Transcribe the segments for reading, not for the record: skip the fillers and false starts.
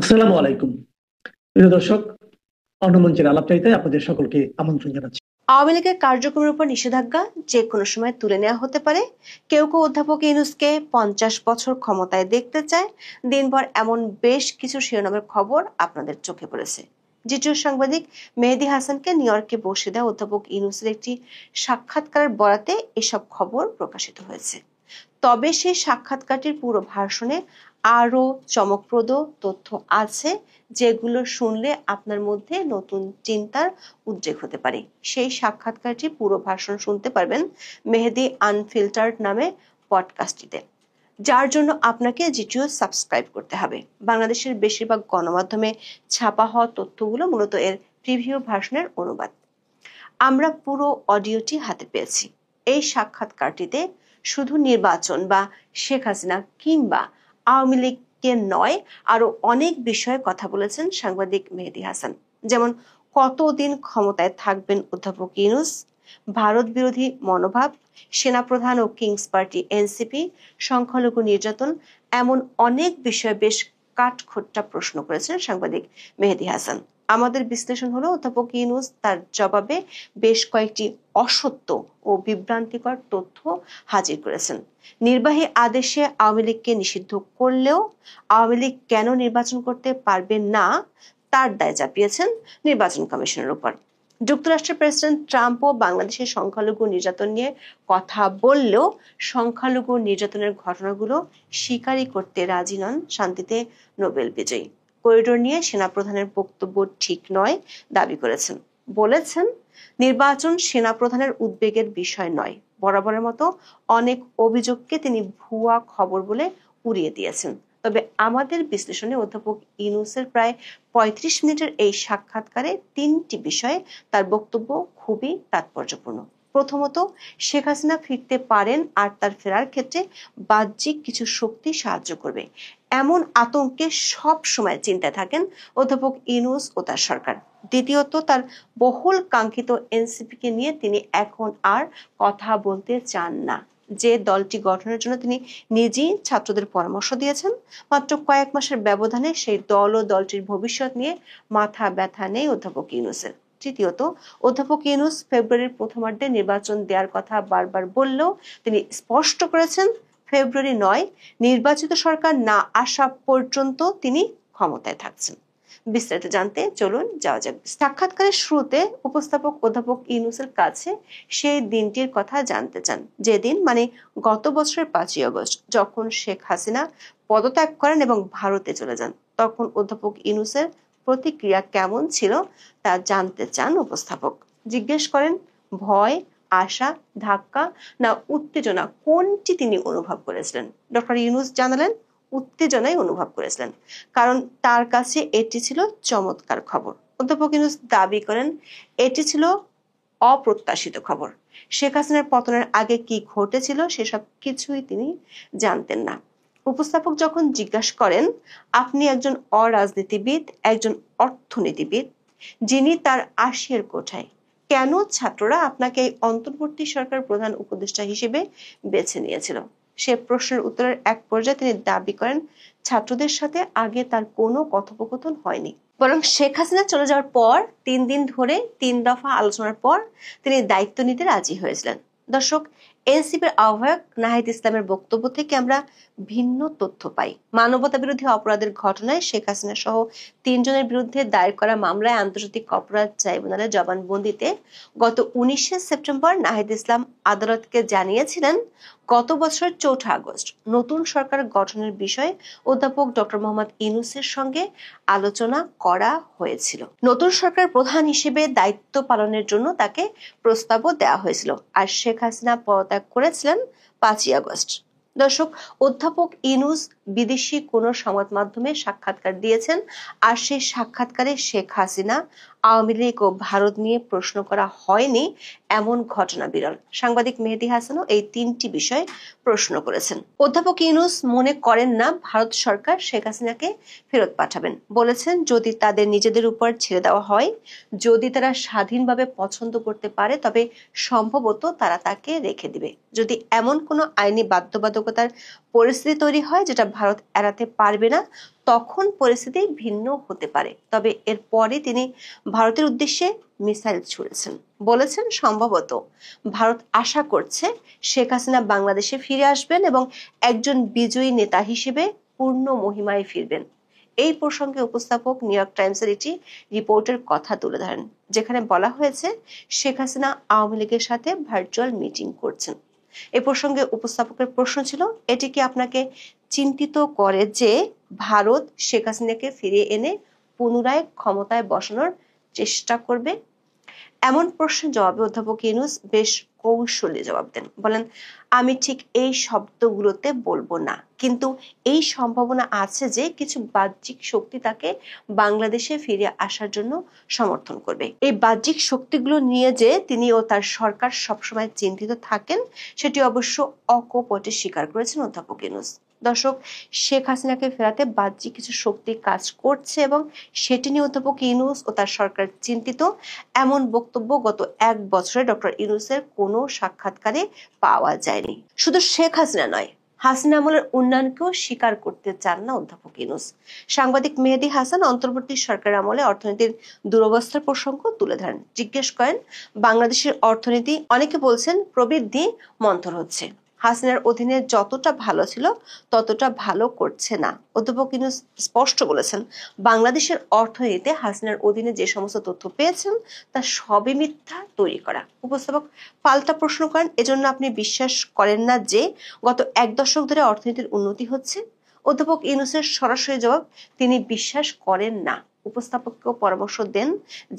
আসসালামু আলাইকুম প্রিয় দর্শক। অন্যমঞ্চের আলাপচারিতায় আপনাদের সকলকে আমন্ত্রণ জানাচ্ছি। আওয়ামী লীগের কার্যক্রমের উপর নিষেধাজ্ঞা যে কোনো সময় তুলে নেওয়া হতে পারে। কেউ কেউ অধ্যাপক ইউনূসকে 50 বছর ক্ষমতায় দেখতে চায়। দিনভর এমন বেশ কিছু শিরোনামের খবর আপনাদের চোখে পড়েছে। জিটিওর সাংবাদিক মেহেদী হাসানকে নিউ ইয়র্কে বসে দেওয়া অধ্যাপক ইউনূসের একটি সাক্ষাৎকারের বরাতে এসব খবর প্রকাশিত হয়েছে। তবে সেই সাক্ষাৎকারটির পুরো ভার্সনে আরো চমকপ্রদ তথ্য আছে, যেগুলো শুনলে আপনার মধ্যে নতুন চিন্তার উদ্রেক হতে পারে। সেই সাক্ষাৎকারটি পুরো ভার্সন শুনতে পারবেন মেহেদী আনফিল্টার্ড নামে পডকাস্টটিতে, যার জন্য আপনাকে জিটিও সাবস্ক্রাইব করতে হবে। বাংলাদেশের বেশিরভাগ গণমাধ্যমে ছাপা হওয়া তথ্যগুলো মূলত এর প্রিভিউ ভার্সনের অনুবাদ। আমরা পুরো অডিওটি হাতে পেয়েছি। এই সাক্ষাৎকারটিতে শুধু নির্বাচন বা শেখ হাসিনা কিংবা আওয়ামী লীগকে নয়, আরো অনেক বিষয়ে কথা বলেছেন সাংবাদিক মেহেদী হাসান। যেমন কতদিন ক্ষমতায় থাকবেন অধ্যাপক ইউনূস, ভারত বিরোধী মনোভাব, সেনাপ্রধান ও কিংস পার্টি এনসিপি, সংখ্যালঘু নির্যাতন, এমন অনেক বিষয়ে বেশ কাঠখোট্টা প্রশ্ন করেছেন সাংবাদিক মেহেদী হাসান। আমাদের বিশ্লেষণ হলো অধ্যাপক ইউনূস তার জবাবে বেশ কয়েকটি অসত্য ও বিভ্রান্তিকর তথ্য হাজির করেছেন। নির্বাহী আদেশে আওয়ামী লীগকে নিষিদ্ধ করলেও আওয়ামী লীগ কেন নির্বাচন করতে পারবে না তার দায় চাপিয়েছেন নির্বাচন কমিশনের উপর। যুক্তরাষ্ট্রের প্রেসিডেন্ট ট্রাম্পও বাংলাদেশের সংখ্যালঘু নির্যাতন নিয়ে কথা বললেও সংখ্যালঘু নির্যাতনের ঘটনাগুলো স্বীকারই করতে রাজি নন শান্তিতে নোবেল বিজয়ী। করিডোর নিয়ে সেনাপ্রধানের বক্তব্য ঠিক নয় দাবি করেছেন। বলেছেন, নির্বাচন সেনাপ্রধানের উদ্বেগের বিষয় নয়। বরাবরের মতো অনেক অভিযোগকে তিনি ভুয়া খবর বলে উড়িয়ে দিয়েছেন। তবে আমাদের বিশ্লেষণে অধ্যাপক ইউনূসের প্রায় 35 মিনিটের এই সাক্ষাৎকারে 3টি বিষয়ে তার বক্তব্য খুবই তাৎপর্যপূর্ণ। প্রথমত, শেখ হাসিনা ফিরতে পারেন আর তার ফেরার ক্ষেত্রে বাহ্যিক কিছু শক্তি সাহায্য করবে, এমন আতঙ্কে সব সময় চিন্তায় থাকেন অধ্যাপক ইউনূস ও তার সরকার। দ্বিতীয়ত, তার বহুল কাঙ্ক্ষিত এনসিপিকে নিয়ে তিনি এখন আর কথা বলতে চান না। যে দলটি গঠনের জন্য তিনি নিজেই ছাত্রদের পরামর্শ দিয়েছেন, মাত্র কয়েক মাসের ব্যবধানে সেই দল ও দলটির ভবিষ্যৎ নিয়ে মাথা ব্যথা নেই অধ্যাপক ইউনূসের। তৃতীয়ত, অধ্যাপক ইউনূস ফেব্রুয়ারির প্রথমার্ধে নির্বাচন দেওয়ার কথা বারবার বললেও তিনি স্পষ্ট করেছেন ফেব্রুয়ারি নয়, নির্বাচিত সরকার না আসা পর্যন্ত তিনি ক্ষমতায় থাকছেন। বিস্তারিত জানতে চলুন যাওয়া যাক। সাক্ষাৎকারের শুরুতে উপস্থাপক অধ্যাপক ইউনূসের কাছে সেই দিনটির কথা জানতে চান, যেদিন মানে গত বছরের 5ই আগস্ট, যখন শেখ হাসিনা পদত্যাগ করেন এবং ভারতে চলে যান। তখন অধ্যাপক ইউনূসের প্রতিক্রিয়া কেমন ছিল তা জানতে চান উপস্থাপক। জিজ্ঞেস করেন, ভয়, আশা, ধাক্কা না উত্তেজনা কোনটি তিনি অনুভব করেছিলেন। ডক্টর ইউনূস জানালেন উত্তেজনাই অনুভব করেছিলেন, কারণ তার কাছে এটি ছিল চমৎকার খবর। অধ্যাপক ইউনূস দাবি করেন এটি ছিল অপ্রত্যাশিত খবর। শেখ হাসিনার পতনের আগে কি ঘটেছিল সেসব কিছুই তিনি জানতেন না। উপস্থাপক যখন জিজ্ঞাসা করেন, আপনি একজন অরাজনীতিবিদ, একজন অর্থনীতিবিদ, যিনি তার 80-এর কোঠায়, কেন ছাত্ররা আপনাকে এই অন্তর্বর্তী সরকার প্রধান উপদেষ্টা হিসেবে বেছে নিয়েছিল? সে প্রশ্নের উত্তরের এক পর্যায়ে তিনি দাবি করেন ছাত্রদের সাথে আগে তার কোনো কথোপকথন হয়নি, বরং শেখ হাসিনা চলে যাওয়ার পর 3 দিন ধরে 3 দফা আলোচনার পর তিনি দায়িত্ব নিতে রাজি হয়েছিলেন। দর্শক, এনসিপির আহ্বায়ক নাহিদ ইসলামের বক্তব্য থেকে আমরা ভিন্ন তথ্য পাই। মানবতা বিরোধী অপরাধের ঘটনায় শেখ হাসিনা সহ 3 জনের বিরুদ্ধে দায়ের করা মামলায় আন্তর্জাতিক অপরাধ ট্রাইব্যুনালের জবানবন্দিতে গত 19শে সেপ্টেম্বর নাহিদ ইসলাম আদালতকে জানিয়েছিলেন, গত বছরের 4 আগস্ট নতুন সরকার গঠনের বিষয়ে অধ্যাপক ডক্টর মোহাম্মদ ইউনূসের সঙ্গে আলোচনা করা হয়েছিল। নতুন সরকার প্রধান হিসেবে দায়িত্ব পালনের জন্য তাকে প্রস্তাবও দেওয়া হয়েছিল, আর শেখ হাসিনা পদত্যাগ করেছিলেন 5ই আগস্ট। দর্শক, অধ্যাপক ইউনূস বিদেশি কোনো সংবাদ মাধ্যমে সাক্ষাৎকার দিয়েছেন, আর সেই সাক্ষাৎকারে শেখ হাসিনা, আওয়ামী লীগ ও ভারত নিয়ে প্রশ্ন করা হয়নি এমন ঘটনা বিরল। সাংবাদিক মেহেদী হাসানও এই 3টি বিষয়ে প্রশ্ন করেছেন। অধ্যাপক ইউনূস মনে করেন না ভারত সরকার শেখ হাসিনাকে ফেরত পাঠাবেন। বলেছেন, যদি তাদের নিজেদের উপর ছেড়ে দেওয়া হয়, যদি তারা স্বাধীনভাবে পছন্দ করতে পারে, তবে সম্ভবত তারা তাকে রেখে দিবে। যদি এমন কোনো আইনি বাধ্যবাধকতা বাধ্যবাধকতার পরিস্থিতি তৈরি হয়, যেটা ভারত এড়াতে পারবে না, তখন পরিস্থিতি ভিন্ন হতে পারে। তবে এরপরে তিনি ভারতের উদ্দেশ্যে মিসাইল ছুড়েছেন, বলেছেন সম্ভবত ভারত আশা করছে শেখ হাসিনা বাংলাদেশে ফিরে আসবেন এবং একজন বিজয়ী নেতা হিসেবে পূর্ণ মহিমায় ফিরবেন। এই প্রসঙ্গে উপস্থাপক নিউ ইয়র্ক টাইমসের একটি রিপোর্টের কথা তুলে ধরেন, যেখানে বলা হয়েছে শেখ হাসিনা আওয়ামী লীগের সাথে ভার্চুয়াল মিটিং করছেন। এ প্রসঙ্গে উপস্থাপকের প্রশ্ন ছিল, এটি কি আপনাকে চিন্তিত করে যে ভারত শেখ হাসিনাকে ফিরিয়ে এনে পুনরায় ক্ষমতায় বসানোর চেষ্টা করবে? এমন প্রশ্নের জবাবে অধ্যাপক ইউনূস বেশ কৌশলী জবাব দেন। বলেন, আমি ঠিক এই শব্দগুলোতে বলবো না, কিন্তু এই সম্ভাবনা আছে যে কিছু বাহ্যিক শক্তি তাকে বাংলাদেশে ফিরে আসার জন্য সমর্থন করবে। এই বাহ্যিক শক্তিগুলো নিয়ে যে তিনি ও তার সরকার সবসময় চিন্তিত থাকেন, সেটি অবশ্য অকপটে স্বীকার করেছেন অধ্যাপক ইউনূস। দর্শক, শেখ হাসিনাকে ফেরাতে বাহ্যিক কিছু শক্তি কাজ করছে এবং সেটি নিয়ে অধ্যাপক ইউনূস ও তার সরকার চিন্তিত, এমন বক্তব্য গত 1 বছরে ডক্টর ইউনূসের কোনো সাক্ষাৎকারে পাওয়া যায়নি। শুধু শেখ হাসিনা নয়, হাসিনা আমলের উন্নয়নকেও স্বীকার করতে চান না অধ্যাপক ইউনূস। সাংবাদিক মেহেদী হাসান অন্তর্বর্তী সরকার আমলে অর্থনীতির দুরবস্থার প্রসঙ্গ তুলে ধরেন, জিজ্ঞেস করেন বাংলাদেশের অর্থনীতি, অনেকে বলছেন প্রবৃদ্ধি মন্থর হচ্ছে, হাসিনার অধীনে যতটা ভালো ছিল ততটা ভালো করছে না। অধ্যাপক ইউনূস স্পষ্ট বলেছেন, বাংলাদেশের অর্থনীতিতে হাসিনার অধীনে যে সমস্ত তথ্য পেয়েছেন তা সবই মিথ্যা, তৈরি করা। উপস্থাপক পাল্টা প্রশ্ন করেন, এজন্য আপনি বিশ্বাস করেন না যে গত 1 দশক ধরে অর্থনীতির উন্নতি হচ্ছে? অধ্যাপক ইউনূসের সরাসরি জবাব, তিনি বিশ্বাস করেন না। উপস্থাপককেও পরামর্শ দেন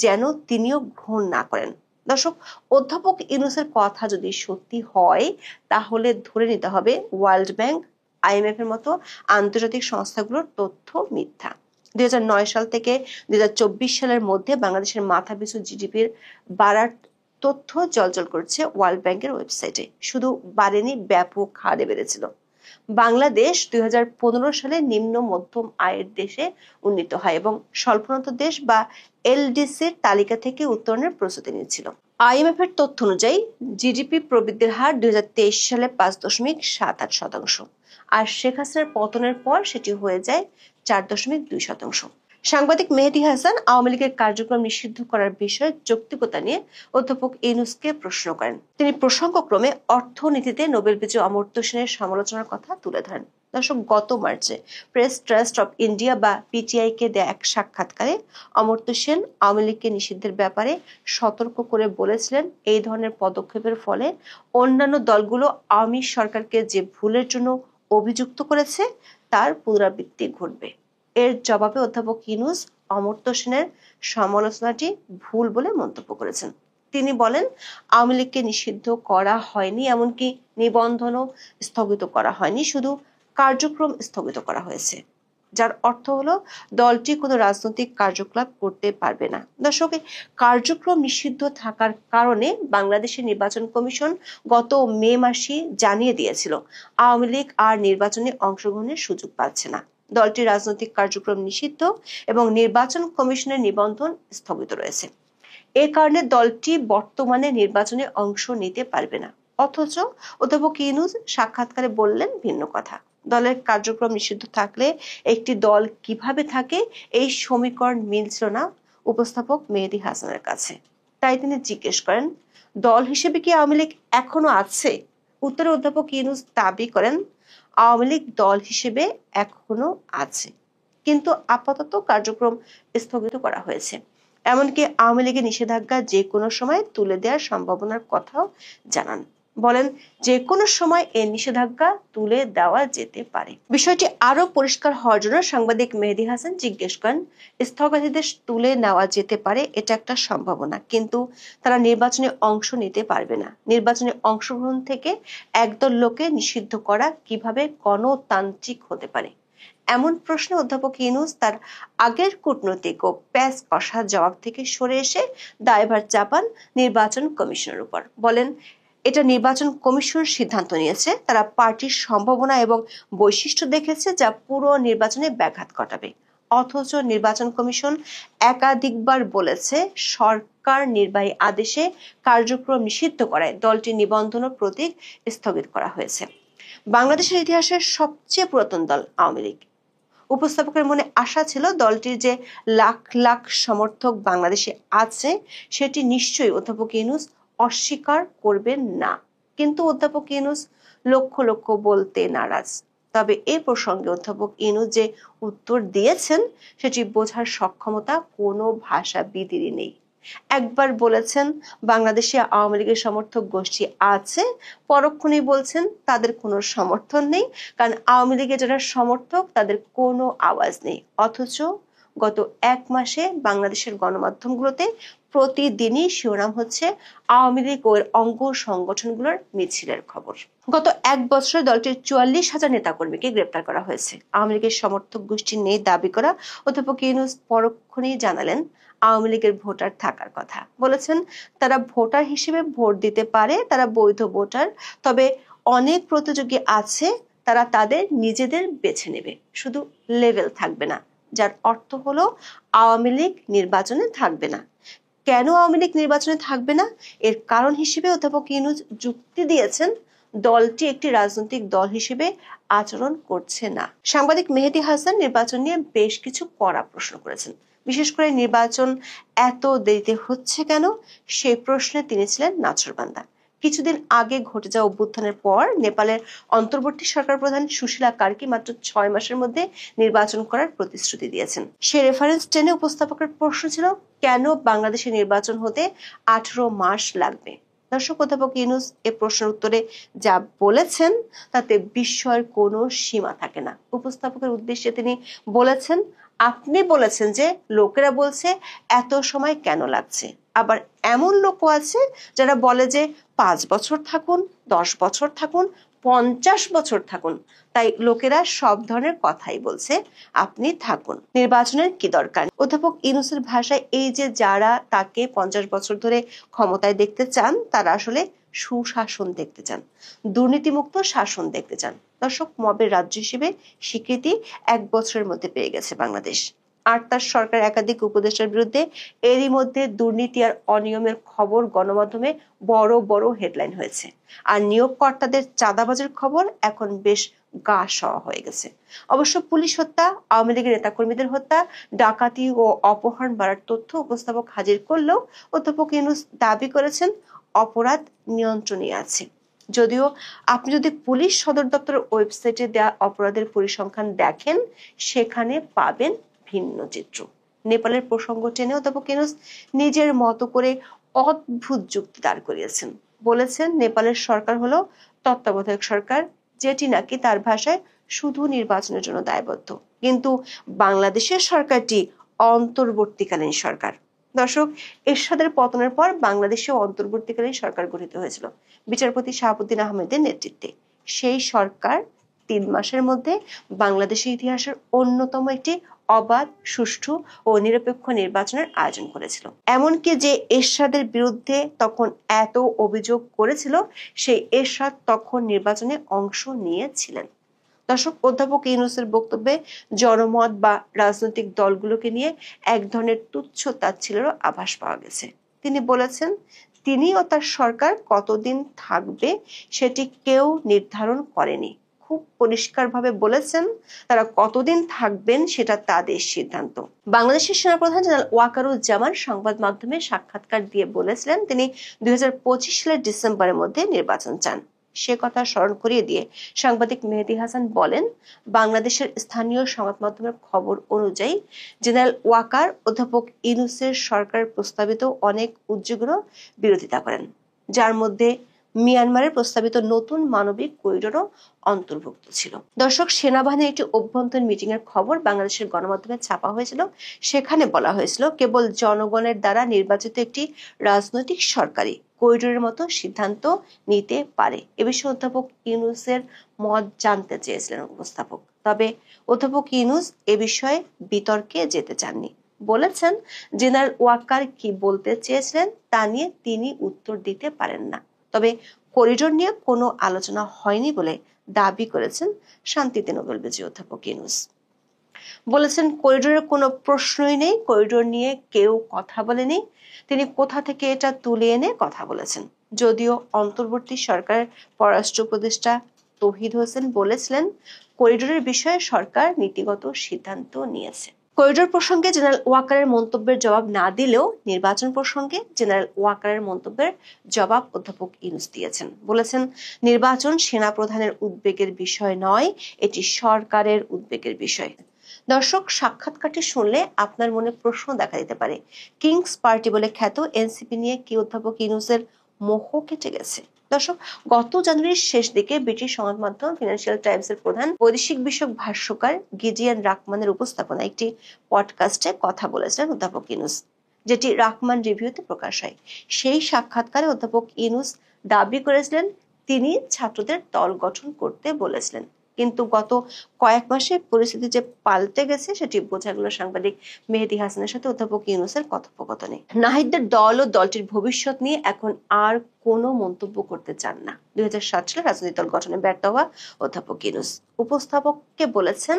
যেন তিনিও গ্রহণ না করেন। দর্শক, অধ্যাপক ইউনূসের কথা যদি সত্যি হয়, তাহলে ধরে নিতে হবে ওয়ার্ল্ড ব্যাংক, IMF এর মতো আন্তর্জাতিক সংস্থাগুলোর তথ্য মিথ্যা। 2009 সাল থেকে 2024 সালের মধ্যে বাংলাদেশের মাথাপিছু জিডিপির বাড়ার তথ্য জলজল করছে ওয়ার্ল্ড ব্যাংকের ওয়েবসাইটে। শুধু বাড়েনি, ব্যাপক হারে বেড়েছিল। বাংলাদেশ 2015 সালে নিম্ন মধ্যম আয়ের দেশে উন্নীত হয় এবং স্বল্পোন্নত দেশ বা LDCর তালিকা থেকে উত্তরণের প্রস্তুতি নিচ্ছিল। IMF এর তথ্য অনুযায়ী জিডিপি প্রবৃদ্ধির হার 2023 সালে 5.78%, আর শেখ হাসিনার পতনের পর সেটি হয়ে যায় 4.2%। সাংবাদিক মেহেদী হাসান আওয়ামী লীগের কার্যক্রম নিষিদ্ধ করার বিষয়ে যৌক্তিকতা নিয়ে অধ্যাপক ইউনূসকে প্রশ্ন করেন। তিনি প্রসঙ্গক্রমে অর্থনীতিতে নোবেল বিজয়ী অমর্ত্য সেনের সমালোচনার কথা তুলে ধরেন। দর্শক, গত মার্চে প্রেস ট্রাস্ট অফ ইন্ডিয়া বা PTI কে দেয়া এক সাক্ষাৎকারে অমর্ত্য সেন আওয়ামী লীগকে নিষিদ্ধের ব্যাপারে সতর্ক করে বলেছিলেন, এই ধরনের পদক্ষেপের ফলে অন্যান্য দলগুলো আওয়ামী সরকারকে যে ভুলের জন্য অভিযুক্ত করেছে তার পুনরাবৃত্তি ঘটবে। এর জবাবে অধ্যাপক ইউনূস অমর্ত্য সেনের সমালোচনাটি ভুল বলে মন্তব্য করেছেন। তিনি বলেন, আওয়ামী লীগকে নিষিদ্ধ করা হয়নি, এমনকি নিবন্ধনও স্থগিত করা হয়নি, শুধু কার্যক্রম স্থগিত করা হয়েছে, যার অর্থ হলো দলটি কোনো রাজনৈতিক কার্যকলাপ করতে পারবে না। দর্শক, কার্যক্রম নিষিদ্ধ থাকার কারণে বাংলাদেশের নির্বাচন কমিশন গত মে মাসে জানিয়ে দিয়েছিল আওয়ামী লীগ আর নির্বাচনে অংশগ্রহণের সুযোগ পাচ্ছে না। দলটির রাজনৈতিক কার্যক্রম নিষিদ্ধ এবং নির্বাচন কমিশনের নিবন্ধন স্থগিত রয়েছে। এ কারণে দলটি বর্তমানে নির্বাচনে অংশ নিতে পারবে না। অথচ অধ্যাপক ইউনূস সাক্ষাৎকারে বললেন ভিন্ন কথা। দলের কার্যক্রম নিষিদ্ধ থাকলে একটি দল কিভাবে থাকে, এই সমীকরণ মিলছিল না উপস্থাপক মেহেদী হাসানের কাছে। তাই তিনি জিজ্ঞেস করেন, দল হিসেবে কি আওয়ামী লীগ এখনো আছে? উত্তরে অধ্যাপক ইউনূস দাবি করেন, আওয়ামী লীগ দল হিসেবে এখনো আছে, কিন্তু আপাতত কার্যক্রম স্থগিত করা হয়েছে। এমনকি আওয়ামী লীগের নিষেধাজ্ঞা যে কোনো সময় তুলে দেওয়ার সম্ভাবনার কথাও জানান। বলেন, যে কোনো সময় এই নিষেধাজ্ঞা তুলে দেওয়া যেতে পারে। বিষয়টি আরো পরিষ্কার হওয়ার জন্য সাংবাদিক মেহেদী হাসান জিজ্ঞেস করেন, স্থগিতাদেশ তুলে নেওয়া যেতে পারে, এটা একটা সম্ভাবনা, কিন্তু তারা নির্বাচনে অংশ নিতে পারবে না। নির্বাচনে অংশগ্রহণ থেকে একদল লোকে নিষিদ্ধ করা কিভাবে গণতান্ত্রিক হতে পারে? এমন প্রশ্নে অধ্যাপক ইউনূস তার আগের কূটনৈতিক ও প্যাঁচ কষা জবাব থেকে সরে এসে দায়ভার চাপান নির্বাচন কমিশনের উপর। বলেন, এটা নির্বাচন কমিশন সিদ্ধান্ত নিয়েছে, তারা পার্টির সম্ভাবনা এবং বৈশিষ্ট্য দেখেছে যা পুরো নির্বাচনে ব্যাঘাত ঘটাবে। অথচ নির্বাচন কমিশন একাধিকবার বলেছে সরকার নির্বাহী আদেশে কার্যক্রম নিষিদ্ধ করায় দলটির নিবন্ধন ও প্রতীক স্থগিত করা হয়েছে। বাংলাদেশের ইতিহাসের সবচেয়ে পুরাতন দল আওয়ামী লীগ। উপস্থাপকের মনে আশা ছিল দলটির যে লাখ লাখ সমর্থক বাংলাদেশে আছে সেটি নিশ্চয়ই অধ্যাপক ইউনূস অস্বীকার করবেন না, কিন্তু অধ্যাপক ইউনূস লক্ষ লক্ষ বলতে নারাজ। তবে এই প্রসঙ্গে অধ্যাপক ইউনূস যে উত্তর দিয়েছেন সেটি বোঝার সক্ষমতা কোনো ভাষাবিদেরই নেই। একবার বলেছেন বাংলাদেশে আওয়ামী লীগের সমর্থক গোষ্ঠী আছে, পরক্ষণেই বলছেন তাদের কোনো সমর্থন নেই, কারণ আওয়ামী লীগের যারা সমর্থক তাদের কোনো আওয়াজ নেই। অথচ গত এক মাসে বাংলাদেশের গণমাধ্যমগুলোতে প্রতিদিনই শিরোনাম হচ্ছে আওয়ামী লীগ ও এর অঙ্গ সংগঠনগুলোর মিছিলের খবর। গত এক বছরে দলটির 44,000 নেতাকর্মীকে গ্রেপ্তার করা হয়েছে। আওয়ামী লীগের সমর্থক গোষ্ঠী নেই দাবি করা অধ্যাপক ইউনূস পরক্ষণেই জানালেন আওয়ামী লীগের ভোটার থাকার কথা। বলেছেন তারা ভোটার হিসেবে ভোট দিতে পারে, তারা বৈধ ভোটার, তবে অনেক প্রতিযোগী আছে, তারা তাদের নিজেদের বেছে নেবে, শুধু লেভেল থাকবে না, যার অর্থ হলো আওয়ামী লীগ নির্বাচনে থাকবে না। কেন আওয়ামী লীগ নির্বাচনে থাকবে না এর কারণ হিসেবে অধ্যাপক ইউনূস যুক্তি দিয়েছেন দলটি একটি রাজনৈতিক দল হিসেবে আচরণ করছে না। সাংবাদিক মেহেদী হাসান নির্বাচন নিয়ে বেশ কিছু কড়া প্রশ্ন করেছেন। বিশেষ করে নির্বাচন এত দেরিতে হচ্ছে কেন সেই প্রশ্নে তিনি ছিলেন নাছোড়বান্দা। কিছুদিন আগে ঘটে যাওয়া অভ্যুত্থানের পর নেপালের অন্তর্বর্তী সরকার প্রধান সুশীলা কার্কি মাত্র 6 মাসের মধ্যে নির্বাচন করার প্রতিশ্রুতি দিয়েছেন। সে রেফারেন্স টেনে উপস্থাপকের প্রশ্ন ছিল কেন বাংলাদেশে নির্বাচন হতে 18 মাস লাগবে। দর্শক, অধ্যাপক ইউনূস এ প্রশ্নের উত্তরে যা বলেছেন তাতে বিস্ময়ের কোনো সীমা থাকে না। উপস্থাপকের উদ্দেশ্যে তিনি বলেছেন, আপনি বলেছেন যে লোকেরা বলছে এত সময় কেন লাগছে, আবার এমন লোকও আছে যারা বলে যে 5 বছর থাকুন, 10 বছর থাকুন, 50 বছর থাকুন, তাই লোকেরা সব ধরনের কথাই বলছে, আপনি থাকুন, নির্বাচনের কি দরকার। অধ্যাপক ইউনূসের ভাষায় এই যে যারা তাকে 50 বছর ধরে ক্ষমতায় দেখতে চান তারা আসলে সুশাসন দেখতে চান, দুর্নীতিমুক্ত শাসন দেখতে চান। দর্শক, মবের রাজ্য হিসেবে স্বীকৃতি 1 বছরের মধ্যে পেয়ে গেছে বাংলাদেশ। আর তার সরকার একাধিক উপদেষ্টার বিরুদ্ধে এরই মধ্যে দুর্নীতি আর অনিয়মের খবর গণমাধ্যমে বড় বড় হেডলাইন হয়েছে। আর নিয়োগকর্তাদের চাঁদাবাজের খবর এখন বেশ গা সওয়া হয়ে গেছে। অবশ্য পুলিশ হত্যা, আওয়ামী লীগের নেতাকর্মীদের হত্যা, ডাকাতি ও অপহরণ বাড়ার তথ্য উপস্থাপক হাজির করলেও অধ্যাপক ইউনূস দাবি করেছেন অপরাধ নিয়ন্ত্রণে আছে। যদিও আপনি যদি পুলিশ সদর দপ্তরের ওয়েবসাইটে দেওয়া অপরাধের পরিসংখ্যান দেখেন সেখানে পাবেন ভিন্ন চিত্র। নেপালের প্রসঙ্গ টেনে অধ্যাপক ইউনূস নিজের মতো করে অদ্ভুত যুক্তি দাঁড় করিয়েছেন। বলেছেন নেপালের সরকার হলো তত্ত্বাবধায়ক সরকার, যেটি নাকি তার ভাষায় শুধু নির্বাচনের জন্য দায়বদ্ধ, কিন্তু বাংলাদেশের সরকারটি অন্তর্বর্তীকালীন সরকার। দর্শক, এরশাদের পতনের পর বাংলাদেশেও অন্তর্বর্তীকালীন সরকার গঠিত হয়েছিল বিচারপতি শাহাবুদ্দিন আহমেদের নেতৃত্বে। সেই সরকার 3 মাসের মধ্যে বাংলাদেশের ইতিহাসের অন্যতম একটি অবাধ, সুষ্ঠু ও নিরপেক্ষ নির্বাচনের আয়োজন করেছিল। এমনকি যে এরশাদের বিরুদ্ধে তখন এত অভিযোগ করেছিল সেই এরশাদ তখন নির্বাচনে অংশ নিয়েছিলেন। দর্শক, অধ্যাপক ইউনূসের বক্তব্যে জনমত বা রাজনৈতিক দলগুলোকে নিয়ে এক ধরনের তুচ্ছ তাচ্ছিল্যেরও আভাস পাওয়া গেছে। তিনি বলেছেন তিনি ও তার সরকার কতদিন থাকবে সেটি কেউ নির্ধারণ করেনি। খুব পরিষ্কারভাবে বলেছেন তারা কতদিন থাকবেন সেটা তাদের সিদ্ধান্ত। বাংলাদেশের সেনাপ্রধান জেনারেল ওয়াকারুজ্জামান সংবাদ মাধ্যমে সাক্ষাৎকার দিয়ে বলেছিলেন তিনি 2025 সালের ডিসেম্বরের মধ্যে নির্বাচন চান। সে কথা স্মরণ করিয়ে দিয়ে সাংবাদিক মেহেদী হাসান বলেন, বাংলাদেশের স্থানীয় সংবাদ মাধ্যমের খবর অনুযায়ী জেনারেল ওয়াকার অধ্যাপক ইউনূসের সরকারের প্রস্তাবিত অনেক উদ্যোগেরও বিরোধিতা করেন, যার মধ্যে মিয়ানমারের প্রস্তাবিত নতুন মানবিক করিডোরও অন্তর্ভুক্ত ছিল। দর্শক, সেনাবাহিনীর একটি অভ্যন্তরীণ মিটিং এর খবর বাংলাদেশের গণমাধ্যমে ছাপা হয়েছিল। সেখানে বলা হয়েছিল কেবল জনগণের দ্বারা নির্বাচিত একটি রাজনৈতিক সরকারই করিডোরের মতো সিদ্ধান্ত নিতে পারে। এ বিষয়ে অধ্যাপক ইউনূসের মত জানতে চেয়েছিলেন উপস্থাপক। তবে অধ্যাপক ইউনূস এ বিষয়ে বিতর্কে যেতে চাননি। বলেছেন জেনারেল ওয়াকার কি বলতে চেয়েছিলেন তা নিয়ে তিনি উত্তর দিতে পারেন না। তবে করিডোর নিয়ে কোনো আলোচনা হয়নি বলে দাবি করেছেন শান্তিতে নোবেল বিজয়ী অধ্যাপক ইউনূস। বলেছেন করিডোরের কোনো প্রশ্নই নেই, করিডোর নিয়ে কেউ কথা বলেনি, তিনি কোথা থেকে এটা তুলে এনে কথা বলেছেন। যদিও অন্তর্বর্তী সরকারের পররাষ্ট্র উপদেষ্টা তৌহিদ হোসেন বলেছিলেন, করিডোরের বিষয়ে সরকার নীতিগত সিদ্ধান্ত নিয়েছে। করিডোর প্রসঙ্গে জেনারেল ওয়াকারের মন্তব্যের জবাব না দিলেও নির্বাচন প্রসঙ্গে জেনারেল ওয়াকারের মন্তব্যের জবাব অধ্যাপক ইউনূস দিয়েছেন। বলেছেন, নির্বাচন সেনাপ্রধানের উদ্বেগের বিষয় নয়, এটি সরকারের উদ্বেগের বিষয়। দর্শক, সাক্ষাৎকারটি শুনলে আপনার মনে প্রশ্ন দেখা দিতে পারে, কিংস পার্টি বলে খ্যাত এনসিপি নিয়ে কি অধ্যাপক ইউনূসের মোহ কেটে গেছে? দর্শক, গত জানুয়ারির শেষ দিকে ব্রিটিশ সংবাদ মাধ্যম ফিনান্সিয়াল টাইমসের প্রধান বৈদেশিক বিষয়ক ভাষ্যকার গিডিয়ান রাকমানের উপস্থাপনায় একটি পডকাস্টে কথা বলেছিলেন অধ্যাপক ইউনূস, যেটি রাকমান রিভিউতে প্রকাশ হয়। সেই সাক্ষাৎকারে অধ্যাপক ইউনূস দাবি করেছিলেন তিনি ছাত্রদের দল গঠন করতে বলেছিলেন, কিন্তু গত কয়েক মাসে পরিস্থিতি যে পাল্টে গেছে সেটি বোঝা গেল সাংবাদিক মেহেদী হাসানের সাথে অধ্যাপক ইউনূসের কথোপকথনে। নাহিদদের দল ও দলটির ভবিষ্যৎ নিয়ে এখন আর কোনো মন্তব্য করতে চান না। 2007 সালে রাজনৈতিক দল গঠনে ব্যর্থ হওয়া অধ্যাপক ইউনূস উপস্থাপককে বলেছেন,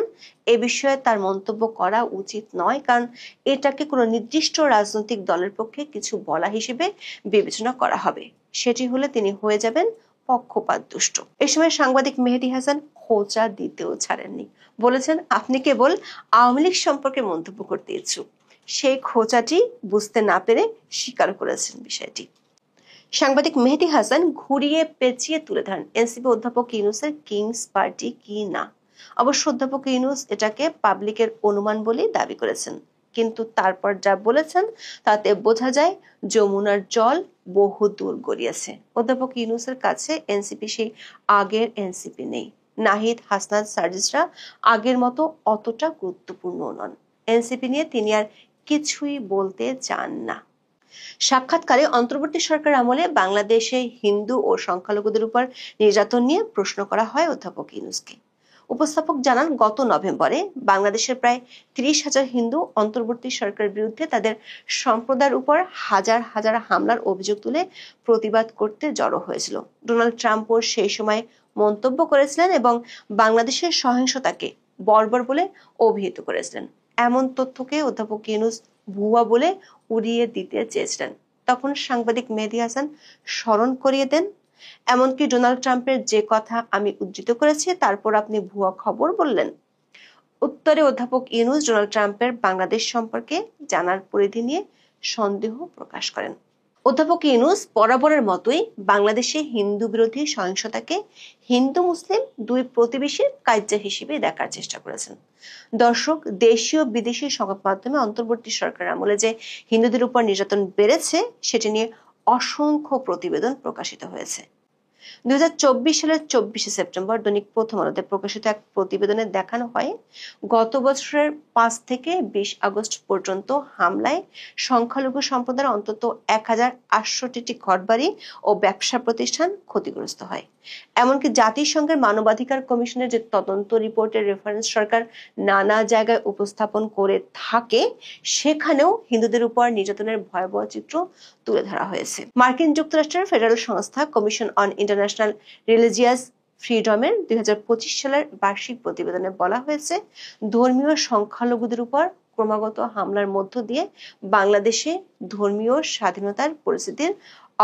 এ বিষয়ে তার মন্তব্য করা উচিত নয়, কারণ এটাকে কোনো নির্দিষ্ট রাজনৈতিক দলের পক্ষে কিছু বলা হিসেবে বিবেচনা করা হবে। সেটি হলে তিনি হয়ে যাবেন পক্ষপাত দুষ্ট। এই সময় সাংবাদিক মেহেদী হাসান খোঁচা দিতেও ছাড়েননি। বলেছেন, আপনি কেবল আওয়ামী লীগ সম্পর্কে মন্তব্য করতে ইচ্ছুক। সেই খোঁচাটি বুঝতে না পেরে স্বীকার করেছেন বিষয়টি। সাংবাদিক মেহেদী হাসান ঘুরিয়ে পেঁচিয়ে তুলে ধরেন এনসিপি অধ্যাপক ইউনূসের কিংস পার্টি কি না। অবশ্য অধ্যাপক ইউনূস এটাকে পাবলিকের অনুমান বলেই দাবি করেছেন, কিন্তু তারপর যা বলেছেন তাতে বোঝা যায় যমুনার জল বহু দূর গড়িয়েছে। অধ্যাপক ইউনূসের কাছে এনসিপি সেই আগের এনসিপি নেই। নাহিদ, হাসনাত, সার্জিসরা আগের মতো অতটা গুরুত্বপূর্ণ নন। এনসিপি নিয়ে তিনি আর কিছুই বলতে চান না। সাক্ষাৎকারে অন্তর্বর্তী সরকার আমলে বাংলাদেশে হিন্দু ও সংখ্যালঘুদের উপর নির্যাতন নিয়ে প্রশ্ন করা হয় অধ্যাপক ইউনূসকে। উপস্থাপক জানান, গত নভেম্বরে বাংলাদেশের প্রায় 30,000 হিন্দু অন্তর্বর্তী সরকারের বিরুদ্ধে তাদের সম্প্রদায়ের উপর হাজার হাজার হামলার অভিযোগ তুলে প্রতিবাদ করতে জড়ো হয়েছিল। ডোনাল্ড ট্রাম্পও সেই সময় মন্তব্য করেছিলেন এবং বাংলাদেশের সহিংসতাকে বর্বর বলে অভিহিত করেছিলেন। এমন তথ্যকে অধ্যাপক ইউনূস ভুয়া বলে উড়িয়ে দিতে চেয়েছিলেন। তখন সাংবাদিক মেহেদী হাসান স্মরণ করিয়ে দেন, এমনকি ডোনাল্ড ট্রাম্পের যে কথা আমি উদ্ধৃত করেছি তারপর আপনি ভুয়া খবর বললেন। উত্তরে অধ্যাপক ইউনূস ডোনাল্ড ট্রাম্পের বাংলাদেশ সম্পর্কে জানার পরিধি নিয়ে সন্দেহ প্রকাশ করেন। অধ্যাপক ইউনূস বরাবরের মতোই বাংলাদেশে হিন্দু বিরোধী সহিংসতাকে হিন্দু মুসলিম দুই প্রতিবেশীর কার্য হিসেবে দেখার চেষ্টা করেছেন। দর্শক, দেশীয় বিদেশি সংবাদ মাধ্যমে অন্তর্বর্তী সরকার আমলে যে হিন্দুদের উপর নির্যাতন বেড়েছে সেটি নিয়ে অসংখ্য প্রতিবেদন প্রকাশিত হয়েছে। 2024 সালের 24শে সেপ্টেম্বর দৈনিক প্রথম আলোতে প্রকাশিত এক প্রতিবেদনে দেখানো হয়, গত বছরের 5 থেকে 20 আগস্ট পর্যন্ত হামলায় সংখ্যালঘু সম্প্রদায়ের অন্তত 1068টি ঘরবাড়ি ও ব্যবসা প্রতিষ্ঠান ক্ষতিগ্রস্ত হয়। এমনকি জাতিসংঘের মানবাধিকার কমিশনের যে তদন্ত রিপোর্টের রেফারেন্স সরকার নানা জায়গায় উপস্থাপন করে থাকে, সেখানেও হিন্দুদের উপর নির্যাতনের ভয়াবহ চিত্র তুলে ধরা হয়েছে। মার্কিন যুক্তরাষ্ট্রের ফেডারেল সংস্থা কমিশন অন ইন্টারন্যাশনাল রিলিজিয়াস ফ্রিডমের 2025 সালের বার্ষিক প্রতিবেদনে বলা হয়েছে, ধর্মীয় সংখ্যালঘুদের উপর ক্রমাগত হামলার মধ্য দিয়ে বাংলাদেশে ধর্মীয় স্বাধীনতার পরিস্থিতির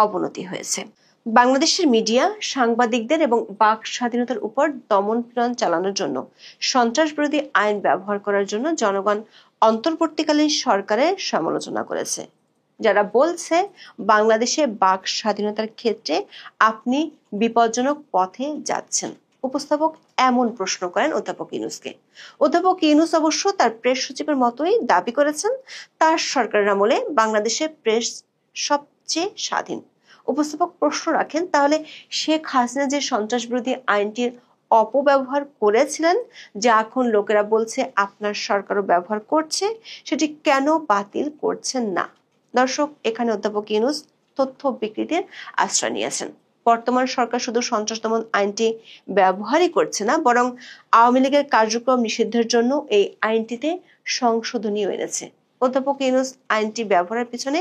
অবনতি হয়েছে। বাংলাদেশের মিডিয়া, সাংবাদিকদের এবং বাক স্বাধীনতার উপর দমন-পীড়ন চালানোর জন্য সন্ত্রাস বিরোধী আইন ব্যবহার করার জন্য জনগণ অন্তর্বর্তীকালীন সরকারের সমালোচনা করেছে, যারা বলছে বাংলাদেশে বাক স্বাধীনতার ক্ষেত্রে আপনি বিপজ্জনক পথে যাচ্ছেন। উপস্থাপক এমন প্রশ্ন করেন অধ্যাপক ইউনূসকে। অধ্যাপক ইউনূস অবশ্য তার প্রেস সচিবের মতোই দাবি করেছেন তার সরকারের আমলে বাংলাদেশে প্রেস সবচেয়ে স্বাধীন। উপস্থাপক প্রশ্ন রাখেন, তাহলে শেখ হাসিনা যে সন্ত্রাস বিরোধী আইনটির অপব্যবহার করেছিলেন, যা এখন লোকেরা বলছে আপনার সরকারও ব্যবহার করছে, সেটি কেন বাতিল করছেন না? দর্শক, এখানে অধ্যাপক ইউনূস তথ্য বিকৃতির আশ্রয় নিয়েছেন। বর্তমান সরকার শুধু সন্ত্রাস দমন আইনটি ব্যবহারই করছে না, বরং আওয়ামী লীগের কার্যক্রম নিষিদ্ধের জন্য এই আইনটিতে সংশোধনীও এনেছে। অধ্যাপক ইউনূস আইনটি ব্যবহারের পিছনে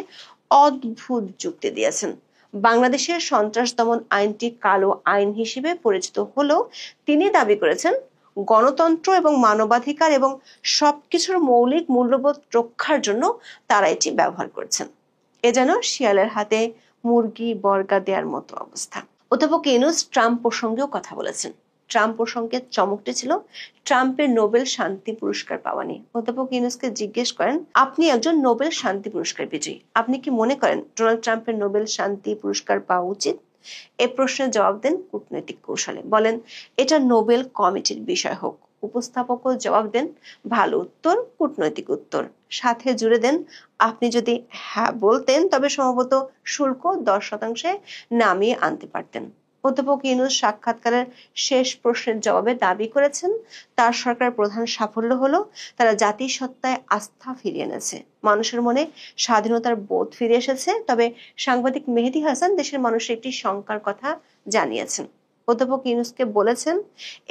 অদ্ভুত যুক্তি দিয়েছেন। বাংলাদেশের সন্ত্রাস দমন আইনটি কালো আইন হিসেবে পরিচিত হলেও তিনি দাবি করেছেন গণতন্ত্র এবং মানবাধিকার এবং সবকিছুর মৌলিক মূল্যবোধ রক্ষার জন্য তারা এটি ব্যবহার করছেন। এ যেন শিয়ালের হাতে মুরগি বর্গা দেওয়ার মতো অবস্থা। অধ্যাপক ইউনূস ট্রাম্প প্রসঙ্গেও কথা বলেছেন। ট্রাম্প প্রসঙ্গে চমকটি ছিল ট্রাম্পের নোবেল শান্তি পুরস্কার পাওয়া নিয়ে। অধ্যাপক ইউনূসকে জিজ্ঞেস করেন, আপনি একজন নোবেল শান্তি পুরস্কার বিজয়ী, আপনি কি মনে করেন ডোনাল্ড ট্রাম্পের নোবেল শান্তি পুরস্কার পাওয়া উচিত? এ প্রশ্নের জবাব দেন কূটনৈতিক কৌশলে, বলেন এটা নোবেল কমিটির বিষয় হোক। উপস্থাপকও জবাব দেন ভালো উত্তর, কূটনৈতিক উত্তর, সাথে জুড়ে দেন আপনি যদি হ্যাঁ বলতেন তবে সম্ভবত শুল্ক 10% নামিয়ে আনতে পারতেন। অধ্যাপক ইউনূস সাক্ষাৎকারের শেষ প্রশ্নের জবাবে দাবি করেছেন তার সরকারের প্রধান সাফল্য হলো তারা জাতিসত্তায় আস্থা ফিরিয়ে এনেছে, মানুষের মনে স্বাধীনতার বোধ ফিরে এসেছে। তবে সাংবাদিক মেহেদী হাসান দেশের মানুষের একটি শঙ্কার কথা জানিয়েছেন। অধ্যাপক ইউনূসকে বলেছেন,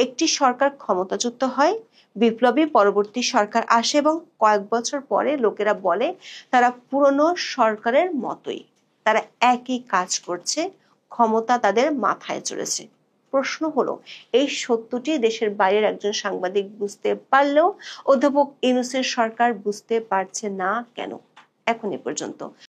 একটি সরকার ক্ষমতাচ্যুত হয়, বিপ্লবী পরবর্তী সরকার আসে এবং কয়েক বছর পরে লোকেরা বলে তারা পুরনো সরকারের মতোই, তারা একই কাজ করছে, ক্ষমতা তাদের মাথায় চড়েছে। প্রশ্ন হলো, এই সত্যটি দেশের বাইরের একজন সাংবাদিক বুঝতে পারলেও অধ্যাপক ইউনূসের সরকার বুঝতে পারছে না কেন? এখন এ পর্যন্ত।